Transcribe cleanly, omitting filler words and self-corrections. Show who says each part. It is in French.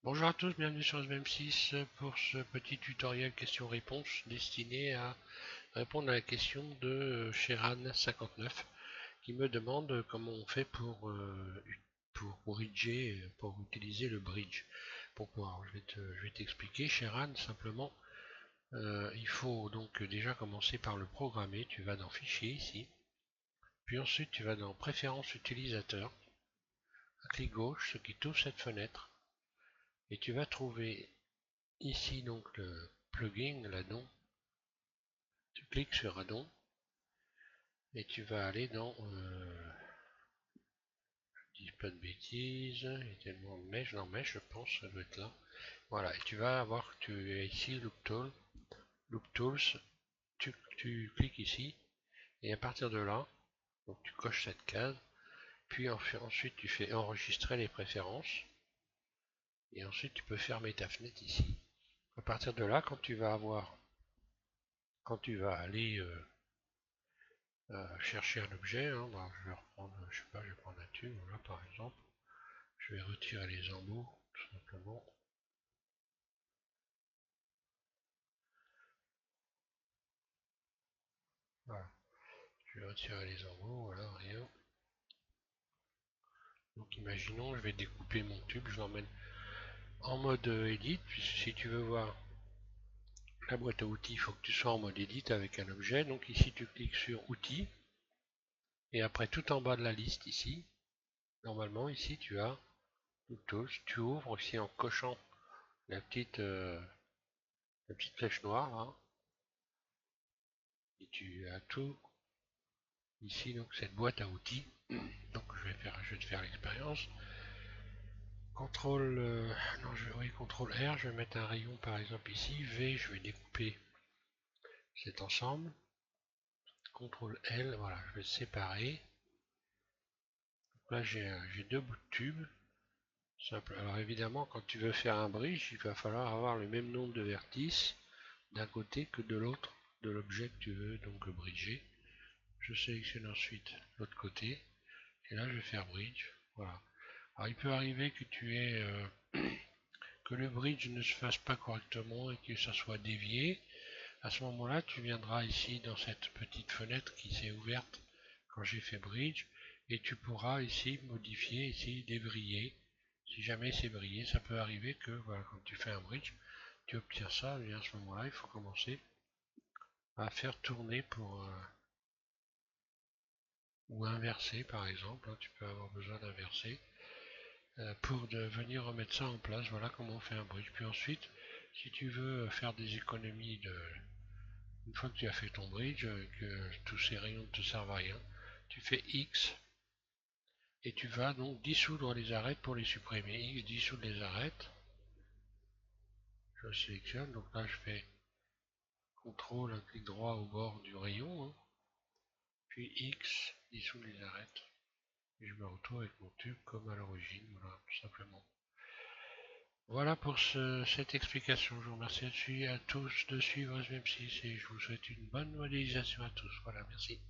Speaker 1: Bonjour à tous, bienvenue sur SBM6 pour ce petit tutoriel questions-réponses destiné à répondre à la question de Sheran59 qui me demande comment on fait pour bridger, pour utiliser le bridge. Je vais t'expliquer, Sheran, simplement. Il faut donc déjà commencer par le programmer. Tu vas dans Fichier ici, puis ensuite tu vas dans Préférences utilisateur, à clic gauche, ce qui t'ouvre cette fenêtre, et tu vas trouver ici donc le plugin, l'addon. Tu cliques sur addon et tu vas aller dans, je dis pas de bêtises, il y a tellement de mèches, dans mèche je pense, ça doit être là. Voilà, et tu vas avoir, tu es ici Loop Tools, tu cliques ici, et à partir de là, donc tu coches cette case, puis ensuite tu fais enregistrer les préférences, et ensuite tu peux fermer ta fenêtre ici. À partir de là, quand tu vas aller chercher un objet, hein, bah, je vais reprendre, je sais pas, je vais prendre un tube, voilà par exemple. Je vais retirer les embouts, tout simplement. Voilà. Je vais retirer les embouts, voilà, rien. Donc imaginons, je vais découper mon tube, je l'emmène en mode edit, puisque si tu veux voir la boîte à outils, il faut que tu sois en mode edit avec un objet. Donc ici tu cliques sur outils, et après tout en bas de la liste ici, normalement ici tu as Tools, tu ouvres ici en cochant la petite flèche noire là, et tu as tout ici, donc cette boîte à outils. Donc je vais te faire l'expérience. CTRL, non, oui, CTRL R, je vais mettre un rayon par exemple ici. V, je vais découper cet ensemble. CTRL L, voilà, je vais séparer. Donc là, j'ai deux bouts de tube. Simple. Alors évidemment, quand tu veux faire un bridge, il va falloir avoir le même nombre de vertices d'un côté que de l'autre de l'objet que tu veux donc bridger. Je sélectionne ensuite l'autre côté. Et là, je vais faire bridge. Voilà. Alors il peut arriver que que le bridge ne se fasse pas correctement et que ça soit dévié. À ce moment-là, tu viendras ici dans cette petite fenêtre qui s'est ouverte quand j'ai fait bridge et tu pourras ici modifier, ici débriller. Si jamais c'est brillé, ça peut arriver que voilà, quand tu fais un bridge, tu obtiens ça et à ce moment-là, il faut commencer à faire tourner ou inverser par exemple, hein, tu peux avoir besoin d'inverser pour venir remettre ça en place. Voilà comment on fait un bridge. Puis ensuite, si tu veux faire des économies une fois que tu as fait ton bridge, que tous ces rayons ne te servent à rien, tu fais X et tu vas donc dissoudre les arêtes pour les supprimer. X dissoudre les arêtes. Je sélectionne, donc là je fais CTRL, un clic droit au bord du rayon, hein, puis X, dissoudre les arêtes. Et je me retrouve avec mon tube comme à l'origine, voilà, tout simplement. Voilà pour cette explication. Je vous remercie à tous de suivre SBM6 et je vous souhaite une bonne modélisation à tous. Voilà, merci.